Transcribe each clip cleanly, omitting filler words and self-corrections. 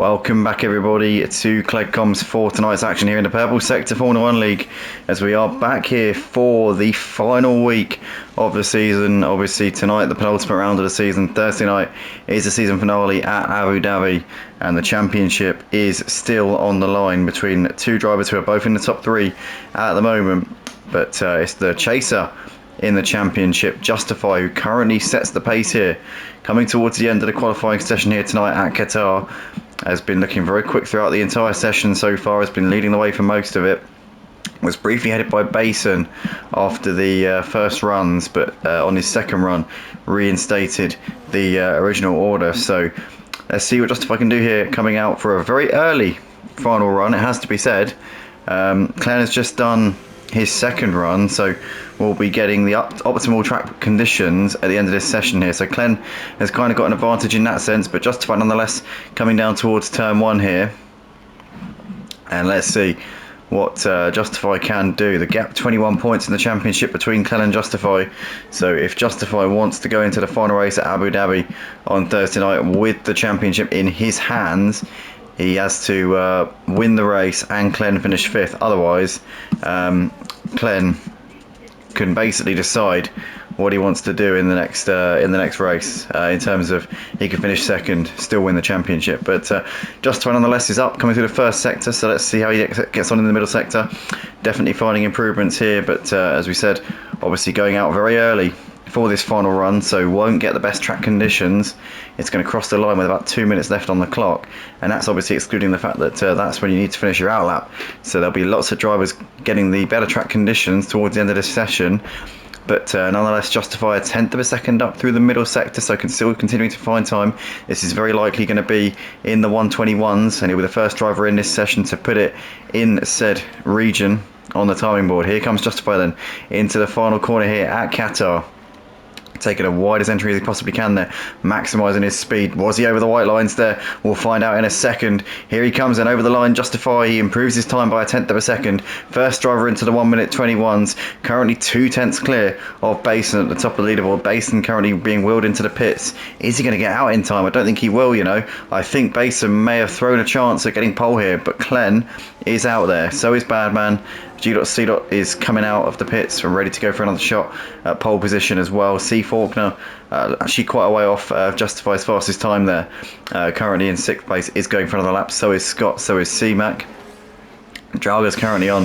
Welcome back everybody to Clegcom's for tonight's action here in the Purple Sector Formula 1 League, as we are back here for the final week of the season. Obviously tonight, the penultimate round of the season. Thursday night is the season finale at Abu Dhabi, and the championship is still on the line between two drivers who are both in the top three at the moment. But it's the chaser in the championship, Justify, who currently sets the pace here, coming towards the end of the qualifying session here tonight at Qatar. Has been looking very quick throughout the entire session so far, has been leading the way for most of it. Was briefly headed by Basin after the first runs, but on his second run reinstated the original order. So let's see what Justify can do here, coming out for a very early final run, it has to be said. Glenn has just done his second run, so we'll be getting the optimal track conditions at the end of this session here. So Glenn has kind of got an advantage in that sense, but Justify nonetheless coming down towards turn one here. And let's see what Justify can do. The gap 21 points in the championship between Glenn and Justify. So if Justify wants to go into the final race at Abu Dhabi on Thursday night with the championship in his hands, he has to win the race and Glenn finish fifth. Otherwise, Glenn can basically decide what he wants to do in the next race. In terms of, he can finish second, still win the championship. But Justify nonetheless is up, coming through the first sector. So let's see how he gets on in the middle sector. Definitely finding improvements here, but as we said, obviously going out very early for this final run, so won't get the best track conditions. It's going to cross the line with about 2 minutes left on the clock, and that's obviously excluding the fact that that's when you need to finish your out lap. So there'll be lots of drivers getting the better track conditions towards the end of this session. But nonetheless, Justify a tenth of a second up through the middle sector, so can still continuing to find time. This is very likely going to be in the 121s, and he'll be the first driver in this session to put it in said region on the timing board. Here comes Justify then into the final corner here at Qatar, taking a widest entry as he possibly can there, maximising his speed. Was he over the white lines there? We'll find out in a second. Here he comes and over the line, Justify. He improves his time by a tenth of a second. First driver into the 1:21s, currently 2 tenths clear of Basin at the top of the leaderboard. Basin currently being wheeled into the pits. Is he going to get out in time? I don't think he will, you know. I think Basin may have thrown a chance at getting pole here, but Glenn is out there. So is Badman. G.C. is coming out of the pits and ready to go for another shot at pole position as well. C. Faulkner, actually quite a way off Justify's fastest time there, currently in 6th place, is going for another lap. So is Scott, so is C-Mac. Draga's currently on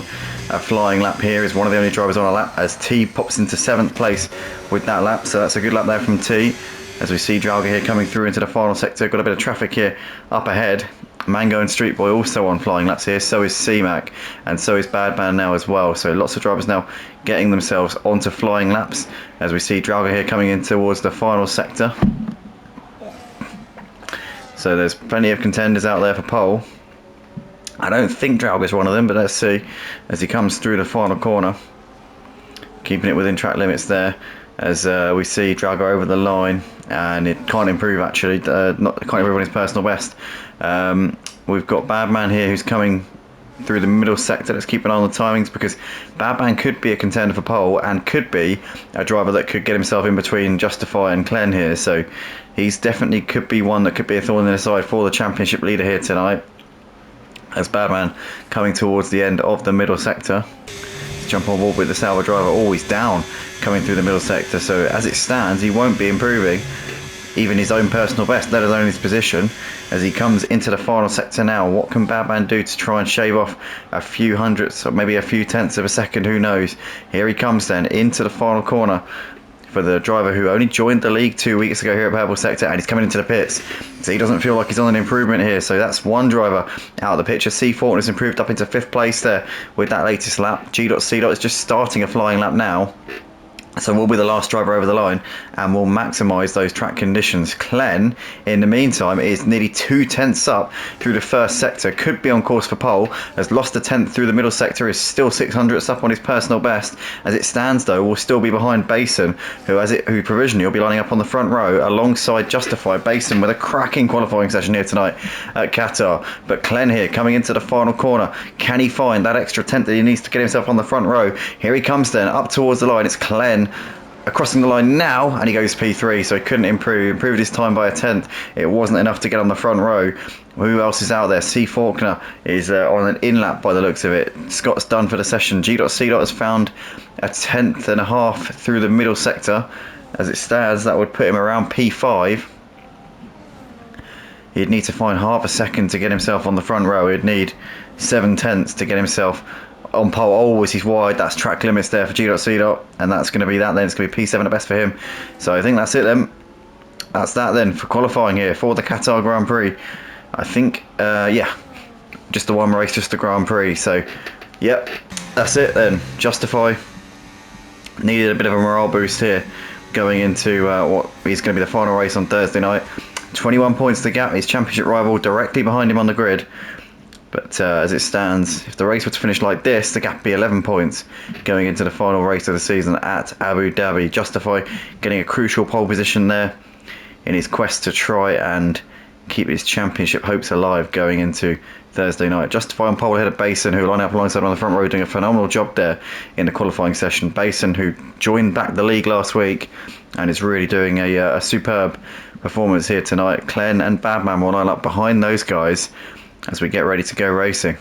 a flying lap here, is one of the only drivers on a lap, as T pops into 7th place with that lap. So that's a good lap there from T, as we see Draga here coming through into the final sector. Got a bit of traffic here up ahead. Mango and Street Boy also on flying laps here, so is C-Mac, and so is Badman now as well. So lots of drivers now getting themselves onto flying laps, as we see Draga here coming in towards the final sector. So there's plenty of contenders out there for pole. I don't think Draga's one of them, but let's see as he comes through the final corner, keeping it within track limits there, as we see Draga over the line, and it can't improve actually, can't improve on his personal best. We've got Badman here who's coming through the middle sector. Let's keep an eye on the timings, because Badman could be a contender for pole and could be a driver that could get himself in between Justify and Glenn here. So he's definitely could be one that could be a thorn in the side for the championship leader here tonight, as Badman coming towards the end of the middle sector. Let's jump on board with the Sauber driver. Oh, he's down coming through the middle sector, so as it stands he won't be improving even his own personal best, let alone his position, as he comes into the final sector now. What can Badman do to try and shave off a few hundredths or maybe a few tenths of a second, who knows. Here he comes then into the final corner for the driver who only joined the league 2 weeks ago here at Purple Sector, and he's coming into the pits, so he doesn't feel like he's on an improvement here. So that's one driver out of the picture. C. Faulkner has improved up into 5th place there with that latest lap. G.C. is just starting a flying lap now, so we'll be the last driver over the line, and we'll maximise those track conditions. Glenn, in the meantime, is nearly 2 tenths up through the first sector, could be on course for pole, has lost a tenth through the middle sector, is still 600ths up on his personal best. As it stands though, will still be behind Basin, who provisionally will be lining up on the front row alongside Justify. Basin with a cracking qualifying session here tonight at Qatar, but Glenn here coming into the final corner. Can he find that extra tenth that he needs to get himself on the front row? Here he comes then up towards the line. It's Glenn crossing the line now, and he goes P3, so he couldn't improved his time by a tenth. It wasn't enough to get on the front row. Who else is out there? C. Faulkner is on an in-lap by the looks of it. Scott's done for the session. G.C. has found a tenth and a half through the middle sector. As it stands, that would put him around P5. He'd need to find half a second to get himself on the front row. He'd need 7 tenths to get himself on pole. Oh, he's wide. That's track limits there for G.C. And that's going to be that then. It's going to be P7 at best for him. So I think that's it then. That's that then for qualifying here for the Qatar Grand Prix. I think, yeah, just the one race, just the Grand Prix. So, yep, that's it then. Justify needed a bit of a morale boost here going into what is going to be the final race on Thursday night. 21 points to gap, his championship rival directly behind him on the grid. But as it stands, if the race were to finish like this, the gap would be 11 points going into the final race of the season at Abu Dhabi. Justify getting a crucial pole position there in his quest to try and keep his championship hopes alive going into Thursday night. Justify on pole ahead of Basin, who line up alongside on the front row, doing a phenomenal job there in the qualifying session. Basin, who joined back the league last week and is really doing a superb performance here tonight. Clen and Badman will line up behind those guys as we get ready to go racing.